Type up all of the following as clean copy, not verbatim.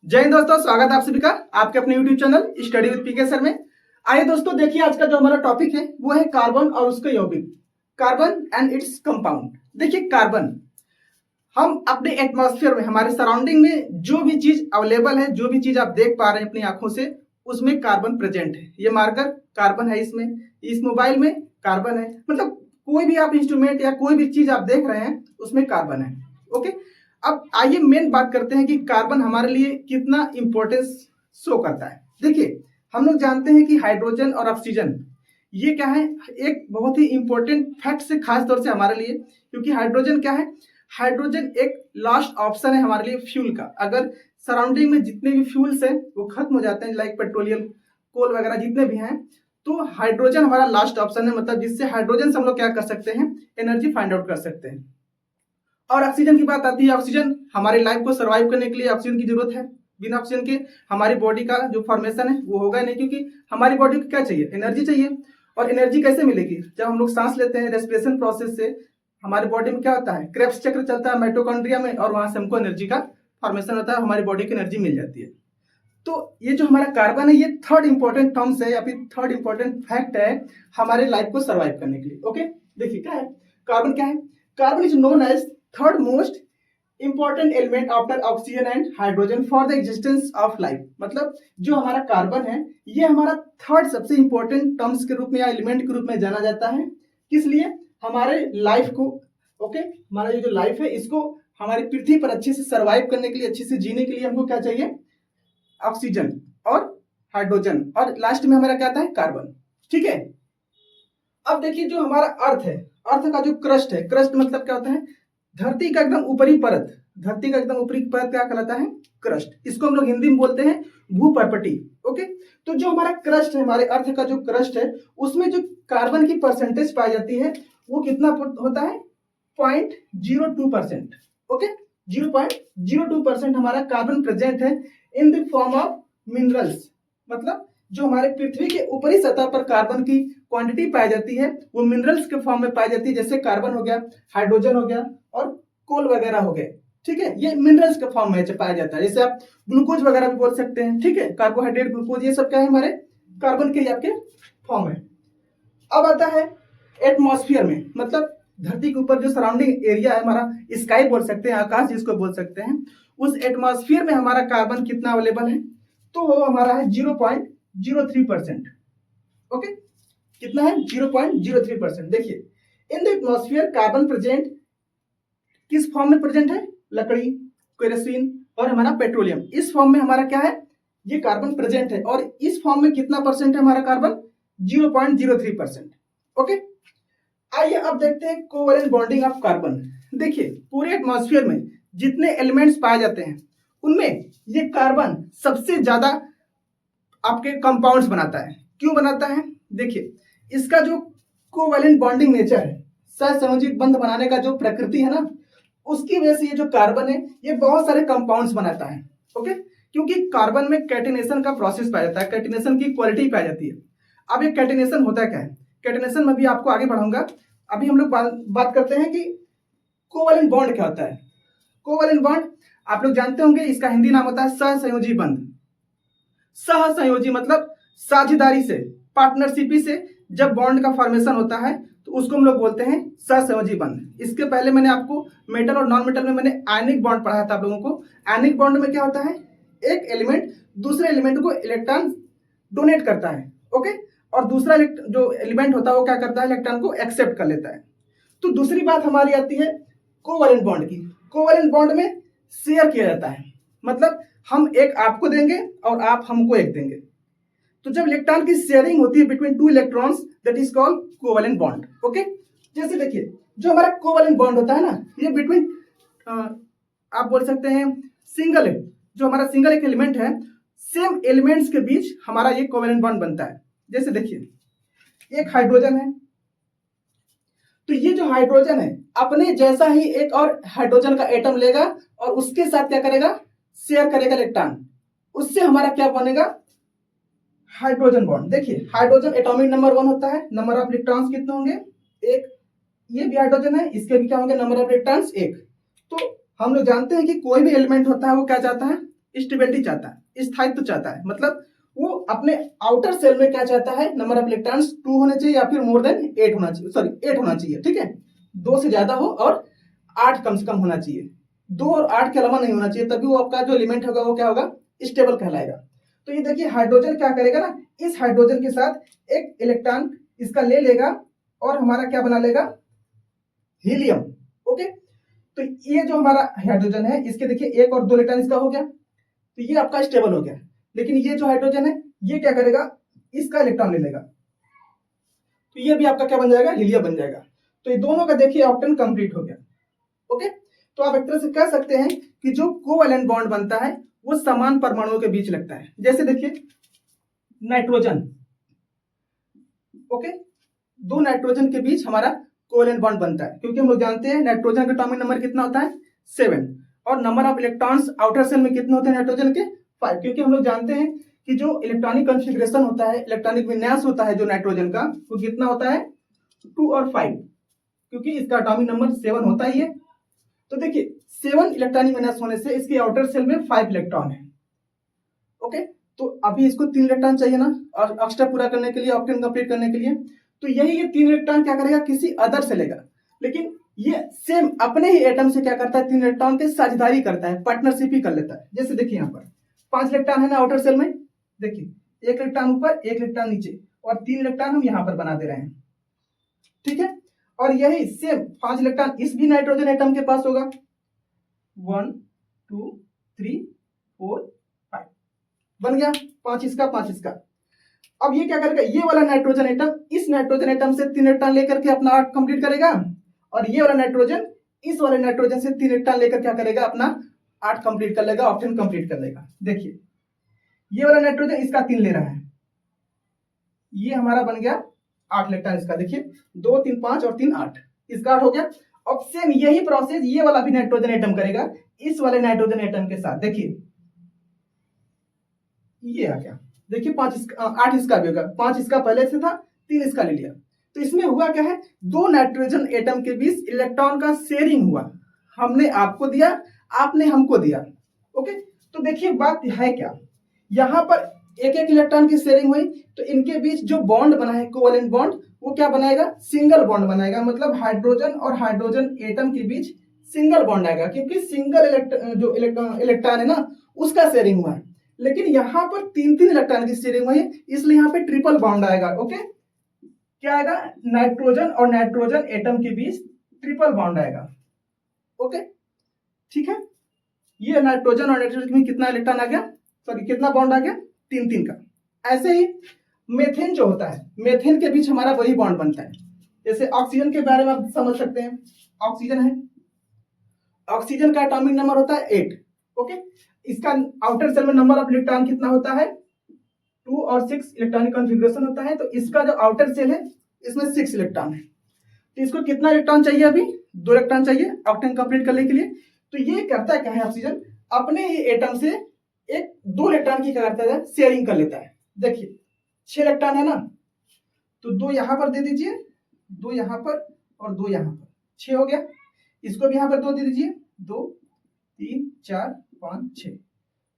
जय हिंद दोस्तों, स्वागत है आप सभी का आपके अपने YouTube channel study with PK sir में। आइए दोस्तों, देखिए आज का जो हमारा टॉपिक है वो है कार्बन और उसके यौगिक, कार्बन एंड इट्स कंपाउंड। देखिए कार्बन, हम अपने एटमॉस्फेयर में, हमारे सराउंडिंग में जो भी चीज अवेलेबल है, जो भी चीज आप देख पा रहे हैं अपनी आंखों से, उसमें कार्बन प्रेजेंट है। ये मार्कर कार्बन है, इसमें इस मोबाइल में कार्बन है, मतलब कोई भी आप इंस्ट्रूमेंट या कोई भी चीज आप देख रहे हैं उसमें कार्बन है। ओके, अब आइए मेन बात करते हैं कि कार्बन हमारे लिए कितना इंपॉर्टेंस शो करता है। देखिए, हम लोग जानते हैं कि हाइड्रोजन और ऑक्सीजन ये क्या है, एक बहुत ही इंपॉर्टेंट फैक्ट से, खास तौर से हमारे लिए, क्योंकि हाइड्रोजन क्या है, हाइड्रोजन एक लास्ट ऑप्शन है हमारे लिए फ्यूल का। अगर सराउंडिंग में जितने भी फ्यूल्स हैं वो खत्म हो जाते हैं, लाइक पेट्रोलियम, कोल वगैरह जितने भी हैं, तो हाइड्रोजन हमारा लास्ट ऑप्शन है, मतलब जिससे हाइड्रोजन से हम लोग क्या कर सकते हैं, एनर्जी फाइंड आउट कर सकते हैं। और ऑक्सीजन की बात आती है, ऑक्सीजन हमारी लाइफ को सर्वाइव करने के लिए ऑक्सीजन की जरूरत है। बिना ऑक्सीजन के हमारी बॉडी का जो फॉर्मेशन है वो होगा नहीं, क्योंकि हमारी बॉडी को क्या चाहिए, एनर्जी चाहिए। और एनर्जी कैसे मिलेगी, जब हम लोग सांस लेते हैं, रेस्पिरेशन प्रोसेस से हमारी बॉडी में क्या होता है, क्रेब्स चक्र चलता है माइटोकॉन्ड्रिया में, और वहां से हमको एनर्जी का फॉर्मेशन होता है, हमारी बॉडी की एनर्जी मिल जाती है। तो ये जो हमारा कार्बन है, ये थर्ड इंपॉर्टेंट टर्म्स है या फिर थर्ड इंपॉर्टेंट फैक्ट है हमारे लाइफ को सर्वाइव करने के लिए। ओके, देखिए क्या है कार्बन, क्या है carbon is known as third most important element after oxygen and hydrogen for the existence of life. मतलब जो हमारा कार्बन है ये हमारा थर्ड सबसे इंपॉर्टेंट टर्म्स के रूप में या एलिमेंट के रूप में जाना जाता है। किस लिए, हमारे लाइफ को, ओके, हमारा ये जो लाइफ है इसको हमारी पृथ्वी पर अच्छे से सर्वाइव करने के लिए, अच्छे से जीने के लिए हमको क्या चाहिए, ऑक्सीजन और हाइड्रोजन, और लास्ट में हमारा क्या आता है, कार्बन। ठीक है, अब देखिए जो हमारा अर्थ है, अर्थ का जो क्रस्ट है, क्रस्ट मतलब क्या होता है, धरती का एकदम ऊपरी परत, धरती का एकदम ऊपरी परत क्या कहलाता है, क्रस्ट। इसको हम लोग हिंदी में बोलते हैं भूपर्पटी। ओके, तो जो हमारा क्रस्ट है, हमारे अर्थ का जो क्रस्ट है, उसमें जो कार्बन की परसेंटेज पाई जाती है वो कितना होता है, 0.02%। ओके, 0.02% हमारा कार्बन प्रेजेंट है in the form of minerals. मतलब जो हमारे पृथ्वी के ऊपरी सतह पर कार्बन की क्वांटिटी पाई जाती है वो मिनरल्स के फॉर्म में पाई जाती है, जैसे कार्बन हो गया, हाइड्रोजन हो गया और कोल वगैरह हो गए। ठीक है, ये मिनरल्स के फॉर्म में पाया जाता है, जैसे आप ग्लूकोज वगैरह भी बोल सकते हैं। ठीक है, कार्बोहाइड्रेट, ग्लूकोज, ये सब क्या है, हमारे कार्बन के आपके फॉर्म है। अब आता है एटमॉस्फेयर में, मतलब धरती के ऊपर जो सराउंडिंग एरिया है हमारा, स्काई बोल सकते हैं, आकाश जिसको बोल सकते हैं, उस एटमॉस्फेयर में हमारा कार्बन कितना अवेलेबल है, तो वो हमारा है 0.03%। ओके, कितना है, 0.03%। देखिए, in the atmosphere carbon present किस फॉर्म में प्रेजेंट है, लकड़ी, केरोसिन और हमारा पेट्रोलियम, इस फॉर्म में हमारा क्या है, ये कार्बन प्रेजेंट है। और इस फॉर्म में कितना परसेंट है हमारा कार्बन, 0.03%। ओके, आइए अब देखते हैं कोवैलेंट बॉन्डिंग ऑफ कार्बन। देखिए, पूरे एटमॉस्फेयर में जितने एलिमेंट्स पाए जाते हैं उनमें ये कार्बन सबसे ज्यादा आपके कंपाउंड्स बनाता है। क्यों बनाता है, देखिए इसका जो कोवैलेंट बॉन्डिंग नेचर है, सहसंयोजिक बंध बनाने का जो प्रकृति है ना, उसकी वजह से ये जो कार्बन है ये बहुत सारे कंपाउंड्स बनाता है। ओके, क्योंकि कार्बन में कैटिनेशन का प्रोसेस पाया जाता है, कैटिनेशन की क्वालिटी पाई जाती है। अब ये कैटिनेशन होता क्या है, कैटिनेशन में भी आपको आगे बढ़ाऊंगा। अभी हम लोग बात करते हैं कि कोवैलेंट बॉन्ड क्या होता है। कोवैलेंट बॉन्ड आप लोग जानते होंगे, इसका हिंदी नाम होता है सहसंयोजी बंध। सहसंयोजी मतलब साझेदारी से, पार्टनरशिप से जब बॉन्ड का फॉर्मेशन होता है तो उसको हम लोग बोलते हैं सहसंयोजी बंध। इसके पहले मैंने आपको मेटल और नॉन मेटल में मैंने आयनिक बॉन्ड पढ़ाया था आप लोगों को। आयनिक बॉन्ड में क्या होता है, एक एलिमेंट दूसरे एलिमेंट को इलेक्ट्रॉन डोनेट करता है। ओके, और दूसरा जो एलिमेंट होता है वो क्या करता है, इलेक्ट्रॉन को एक्सेप्ट कर लेता है। तो दूसरी बात हमारी आती है कोवैलेंट बॉन्ड की। कोवैलेंट बॉन्ड में शेयर किया जाता है, मतलब हम एक आपको देंगे और आप हमको एक देंगे। तो जब इलेक्ट्रॉन की शेयरिंग होती है between two electrons, that is called covalent bond. Okay, जैसे देखिए जो हमारा कोवैलेंट बॉन्ड होता है ना, ये बिटवीन आप बोल सकते हैं सिंगल, जो हमारा सिंगल एक एलिमेंट है, सेम एलिमेंट्स के बीच हमारा ये कोवैलेंट बॉन्ड बनता है। जैसे देखिए एक हाइड्रोजन है, तो ये जो हाइड्रोजन है अपने जैसा ही एक और हाइड्रोजन का एटम लेगा और उसके साथ क्या करेगा, शेयर करेगा इलेक्ट्रॉन, उससे हमारा क्या बनेगा, हाइड्रोजन बॉन्ड। देखिए हाइड्रोजन एटॉमिक नंबर 1 होता है, नंबर ऑफ इलेक्ट्रॉन्स कितने होंगे, एक। ये भी हाइड्रोजन है, इसके भी क्या होंगे, नंबर ऑफ इलेक्ट्रॉन्स 1। तो हम लोग जानते हैं कि कोई भी एलिमेंट होता है वो क्या चाहता है, स्टेबिलिटी चाहता है, स्थायित्व चाहता है, मतलब वो अपने आउटर सेल में क्या चाहता है, नंबर ऑफ इलेक्ट्रॉन्स 2 होने चाहिए या फिर मोर देन 8 होना चाहिए, सॉरी 8 होना चाहिए, ठीक है, 2 से ज्यादा हो और 8 कम से कम होना चाहिए, 2 और 8 के अलावा नहीं होना चाहिए, तभी वो आपका जो एलिमेंट होगा वो क्या होगा, स्टेबल कहलाएगा। तो ये देखिए हाइड्रोजन क्या करेगा ना, इस हाइड्रोजन के साथ एक इलेक्ट्रॉन इसका ले लेगा और हमारा क्या बना लेगा, हीलियम। ओके, तो ये जो हमारा हाइड्रोजन है इसके देखिए 1 और 2 इलेक्ट्रॉन इसका हो गया, तो ये आपका स्टेबल हो गया। लेकिन ये जो हाइड्रोजन है ये क्या करेगा, इसका इलेक्ट्रॉन ले लेगा, तो ये भी आपका क्या बन जाएगा, हीलियम बन जाएगा। तो ये दोनों का देखिए ऑक्टेन कंप्लीट हो गया। ओके, तो आप एक तरह से कह सकते हैं कि जो कोवैलेंट बॉन्ड बनता है वो समान परमाणुओं के बीच लगता है। जैसे देखिए नाइट्रोजन, ओके, 2 नाइट्रोजन के बीच हमारा कोवैलेंट बॉन्ड बनता है, क्योंकि हम लोग जानते हैं नाइट्रोजन का एटॉमिक नंबर कितना होता है, 7, और number of electrons outer shell में कितने होते हैं नाइट्रोजन के, 5, क्योंकि हम लोग जानते हैं कि जो इलेक्ट्रॉनिक कॉन्फ़िगरेशन होता है, इलेक्ट्रॉनिक विन्यास होता है जो नाइट्रोजन का, वो कितना होता है, 2 और 5, क्योंकि इसका एटॉमिक नंबर 7 होता ही है। तो देखिए 7 इलेक्ट्रॉनिक विन्यास होने से इसके आउटर सेल में 5 इलेक्ट्रॉन है। ओके, तो अभी इसको 3 इलेक्ट्रॉन चाहिए ना, और एक्स्ट्रा पूरा करने के लिए, ऑक्टेन कंप्लीट करने के लिए, तो यही ये 3 इलेक्ट्रॉन क्या करेगा, किसी अदर से लेगा, लेकिन ये सेम अपने ही एटम से क्या करता है, 3 इलेक्ट्रॉन के साझेदारी करता है, पार्टनरशिप ही कर लेता है। जैसे देखिए यहाँ पर 5 इलेक्ट्रॉन है ना आउटर सेल में, देखिए 1 इलेक्ट्रॉन ऊपर 1 इलेक्ट्रॉन नीचे, और 3 इलेक्ट्रॉन हम यहाँ पर बना दे रहे हैं, ठीक है। और यही सेम 5 इलेक्ट्रॉन इस भी नाइट्रोजन एटम के पास होगा, 1 2 3 4 5, बन गया 5 इसका 5 इसका। अब ये क्या करेगा, ये वाला नाइट्रोजन एटम इस नाइट्रोजन एटम से 3 इलेक्ट्रॉन लेकर के अपना 8 कंप्लीट करेगा, और ये वाला नाइट्रोजन इस वाले नाइट्रोजन से 3 इलेक्ट्रॉन लेकर क्या करेगा, अपना 8 कंप्लीट कर लेगा, ऑक्टेन कंप्लीट कर लेगा। देखिए ये वाला नाइट्रोजन इसका 3 ले रहा है, ये हमारा बन गया 8 इलेक्ट्रॉन इसका, देखिए 2 3 5 और 3 8, इसका 8 हो गया। अब सेम यही प्रोसेस ये वाला भी नाइट्रोजन एटम करेगा इस वाले नाइट्रोजन एटम के साथ। देखिए ये आ गया, देखिए 8 इसका भी होगा, 5 इसका पहले से था, 3 इसका ले लिया। तो इसमें हुआ क्या है, 2 नाइट्रोजन एटम के बीच इलेक्ट्रॉन का शेयरिंग हुआ, हमने आपको दिया, आपने हमको दिया। ओके, तो देखिए बात है क्या, यहाँ पर एक एक इलेक्ट्रॉन की शेयरिंग हुई, तो इनके बीच जो बॉन्ड बना है कोवैलेंट बॉन्ड, वो क्या बनाएगा, सिंगल बॉन्ड बनाएगा, मतलब हाइड्रोजन और हाइड्रोजन एटम के बीच सिंगल बॉन्ड आएगा, क्योंकि सिंगल जो इलेक्ट्रॉन है ना उसका शेयरिंग हुआ है। लेकिन यहाँ पर 3 इलेक्ट्रॉन की शेयरिंग हुई है, इसलिए यहाँ पे ट्रिपल बॉन्ड आएगा। ओके, क्या आएगा, नाइट्रोजन और नाइट्रोजन एटम के बीच ट्रिपल बॉन्ड आएगा। ओके, ठीक है, ये नाइट्रोजन और नाइट्रोजन में कितना इलेक्ट्रॉन आ गया, सॉरी कितना बॉन्ड आ गया, 3 का। ऐसे ही मेथेन जो होता है, मेथेन के बीच हमारा वही बॉन्ड बनता है। जैसे ऑक्सीजन के बारे में आप समझ सकते हैं, ऑक्सीजन है, ऑक्सीजन का एटॉमिक नंबर होता है 8। ओके, इसका आउटर सेल में नंबर ऑफ इलेक्ट्रॉन कितना होता है, 2 और 6 इलेक्ट्रॉनिक कॉन्फ़िगरेशन होता है। तो इसका जो आउटर सेल है इसमें 6 इलेक्ट्रॉन है, तो इसको कितना इलेक्ट्रॉन चाहिए, अभी 2 इलेक्ट्रॉन चाहिए ऑक्टेन कंप्लीट करने के लिए। तो ये करता है क्या है, ऑक्सीजन अपने ही एटम से 2 इलेक्ट्रॉन की क्या करता है, शेयरिंग कर लेता है। देखिए 6 इलेक्ट्रॉन है ना, तो 2 यहां पर दे दीजिए, 2 यहां पर और 2 यहां पर, 6 हो गया। इसको भी यहां पर 2 दे दीजिए, 2 3 4 5 6,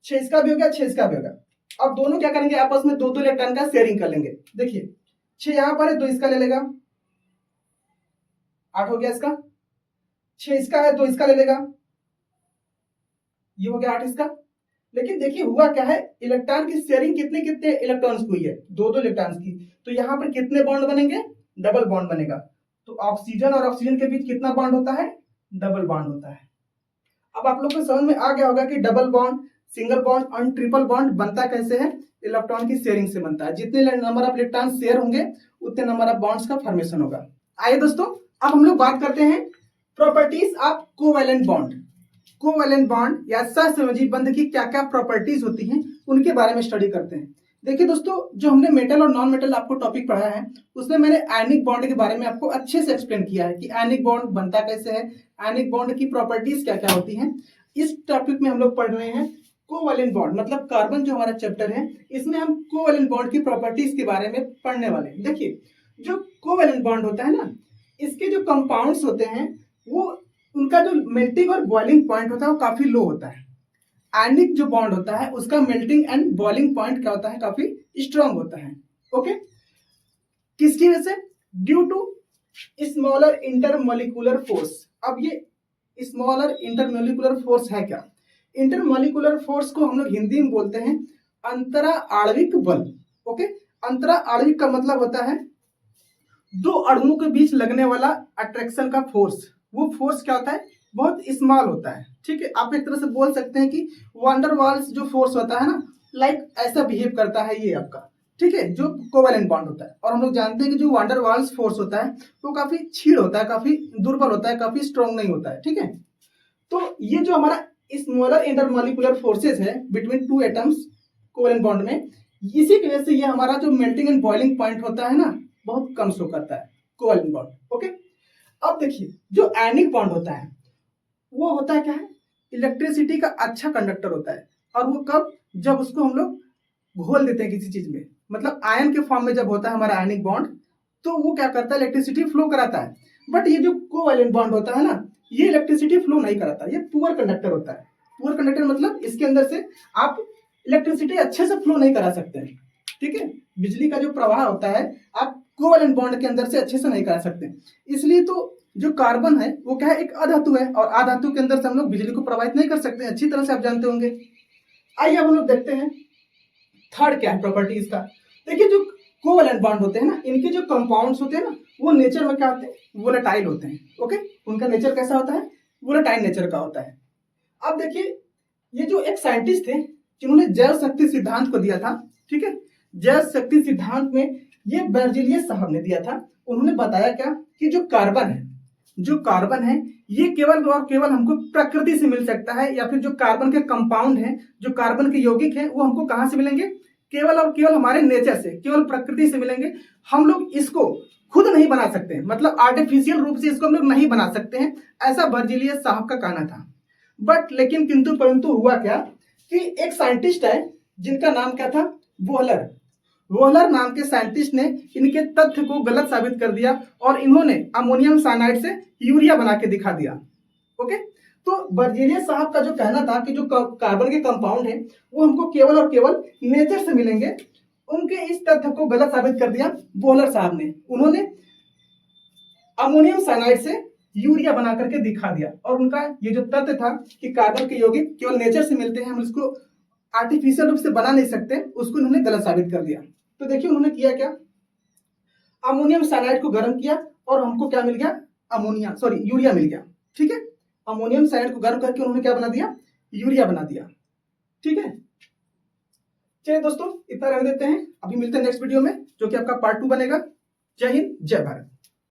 6 इसका भी हो गया, 6 इसका भी होगा। अब दोनों क्या करेंगे, आपस में 2 इलेक्ट्रॉन का शेयरिंग कर लेंगे। देखिए 6 यहां पर है, 2 इसका ले लेगा, 8 हो गया इसका, 6 इसका है, 2 इसका ले लेगा, ये हो गया 8 इसका। लेकिन देखिए हुआ क्या है, इलेक्ट्रॉन की शेयरिंग कितने कितने इलेक्ट्रॉन्स की हुई है, 2 इलेक्ट्रॉन्स की। तो यहाँ पर कितने बॉन्ड बनेंगे, डबल बॉन्ड बनेगा। तो ऑक्सीजन और ऑक्सीजन के बीच कितना बॉन्ड होता है, डबल बॉन्ड होता है। अब आप लोग को समझ में आ गया होगा कि डबल बॉन्ड, सिंगल बॉन्ड और ट्रिपल बॉन्ड बनता कैसे है, इलेक्ट्रॉन की शेयरिंग से बनता है। जितने नंबर ऑफ इलेक्ट्रॉन शेयर होंगे उतने नंबर ऑफ बॉन्ड्स का फॉर्मेशन होगा। आइए दोस्तों, अब हम लोग बात करते हैं properties of covalent bond. Covalent bond या सहसंयोजी बंध की क्या क्या प्रॉपर्टीज होती हैं उनके बारे में स्टडी करते हैं। देखिए दोस्तों, जो हमने मेटल और नॉन मेटल आपको टॉपिक पढ़ाया है उसमें मैंने आयनिक बॉन्ड के बारे में आपको अच्छे से एक्सप्लेन किया है कि आयनिक बॉन्ड बनता कैसे है, आयनिक बॉन्ड की प्रॉपर्टीज क्या क्या होती हैं। इस टॉपिक में हम लोग पढ़ रहे हैं कोवैलेंट बॉन्ड, मतलब कार्बन जो हमारा चैप्टर है इसमें हम कोवैलेंट बॉन्ड की प्रॉपर्टीज के बारे में पढ़ने वाले हैं। देखिए जो कोवैलेंट बॉन्ड होता है ना, इसके जो कंपाउंड्स होते हैं वो उनका जो मेल्टिंग और बॉइलिंग पॉइंट होता है वो काफी लो होता है। आयनिक जो बॉन्ड होता है उसका मेल्टिंग एंड बॉइलिंग पॉइंट क्या होता है, काफी स्ट्रांग होता है। ओके, किसकी वजह से? Due to smaller intermolecular force. अब ये स्मॉलर इंटरमोलिकुलर फोर्स है क्या? इंटरमोलिकुलर फोर्स को हम लोग हिंदी में बोलते हैं अंतरा आणविक बल। ओके, अंतरा आणविक का मतलब होता है दो अणुओं के बीच लगने वाला अट्रैक्शन का फोर्स। वो फोर्स क्या होता है? बहुत स्मॉल होता है। ठीक है, आप एक तरह से बोल सकते हैं कि वांडरवाल्स जो फोर्स होता है ना, लाइक ऐसा बिहेव करता है ये आपका। ठीक है, जो कोवेलेंट बॉन्ड होता है। और हम लोग जानते हैं कि जो वांडरवाल्स फोर्स होता है वो काफी क्षीण होता है, काफी दुर्बल होता है, काफी स्ट्रॉन्ग नहीं होता है। ठीक है, तो ये जो हमारा स्मॉलर इंटरमोलिकुलर फोर्सेस है between two atoms covalent bond में, इसी की वजह से ये हमारा जो मेल्टिंग एंड बॉइलिंग पॉइंट होता है ना, बहुत कम शो करता है कोवेलेंट बॉन्ड। ओके, अब देखिए जो आयनिक बॉन्ड होता है वो होता है क्या है? इलेक्ट्रिसिटी का अच्छा कंडक्टर होता है। और वो कब? जब उसको हम लोग घोल देते हैं किसी चीज में, मतलब आयन के फॉर्म में जब होता है हमारा आयनिक बॉन्ड, तो वो क्या करता है? इलेक्ट्रिसिटी फ्लो कराता है। बट ये जो कोवेलेंट बॉन्ड होता है ना, ये इलेक्ट्रिसिटी फ्लो नहीं कराता, ये पुअर कंडक्टर होता है। पुअर कंडक्टर मतलब इसके अंदर से आप इलेक्ट्रिसिटी अच्छे से फ्लो नहीं करा सकते हैं। ठीक है, बिजली का जो प्रवाह होता है आप कोवेलेंट बॉन्ड के अंदर से अच्छे से नहीं करा सकते। इसलिए तो जो कार्बन है वो क्या है? एक अधातु है, और अधातु के अंदर से हम लोग बिजली को प्रवाहित नहीं कर सकते, अच्छी तरह से आप जानते होंगे। आइए अब हम लोग देखते हैं थर्ड क्या है प्रॉपर्टी इसका। देखिए जो कोवेलेंट बॉन्ड होते हैं ना, इनके जो कंपाउंड्स होते हैं ना, वो नेचर में क्या होते हैं? वोलेटाइल होते हैं। ओके, उनका नेचर कैसा होता है? वोलेटाइल नेचर का होता है। अब देखिए ये जो एक साइंटिस्ट थे जिन्होंने जैव शक्ति सिद्धांत को दिया था, ठीक है, जैव शक्ति सिद्धांत में ये बेर्जेलियस साहब ने दिया था। उन्होंने बताया क्या कि जो कार्बन है ये केवल और केवल हमको प्रकृति से मिल सकता है, या फिर जो कार्बन के कंपाउंड हैं, जो कार्बन के यौगिक हैं, वो हमको कहां से मिलेंगे? केवल और केवल हमारे नेचर से, केवल प्रकृति से मिलेंगे। हम लोग इसको खुद नहीं बना सकते, मतलब आर्टिफिशियल रूप से इसको हम लोग नहीं बना सकते हैं, ऐसा बेर्जेलियस साहब का कहना था। बट लेकिन किंतु परंतु हुआ क्या कि एक साइंटिस्ट है जिनका नाम क्या था? वोहलर। वोहलर नाम के साइंटिस्ट ने इनके तथ्य को गलत साबित कर दिया और इन्होंने अमोनियम साइनाइड से यूरिया बना के दिखा दिया। ओके, तो बेर्जेलियस साहब का जो कहना था कि जो कार्बन के कंपाउंड है वो हमको केवल और केवल नेचर से मिलेंगे, उनके इस तथ्य को गलत साबित कर दिया वोहलर साहब ने। उन्होंने अमोनियम साइनाइड से यूरिया बना करके दिखा दिया, और उनका ये जो तथ्य था कि कार्बन के यौगिक केवल नेचर से मिलते हैं, हम इसको आर्टिफिशियल रूप से बना नहीं सकते, उसको इन्होंने गलत साबित कर दिया। तो देखिए उन्होंने किया क्या? अमोनियम साइनाइड को गर्म किया और हमको क्या मिल गया? यूरिया मिल गया। ठीक है, अमोनियम साइनाइड को गर्म करके उन्होंने क्या बना दिया? यूरिया बना दिया। ठीक है, चलिए दोस्तों इतना रहने देते हैं, अभी मिलते हैं नेक्स्ट वीडियो में जो कि आपका पार्ट 2 बनेगा। जय हिंद, जय भारत।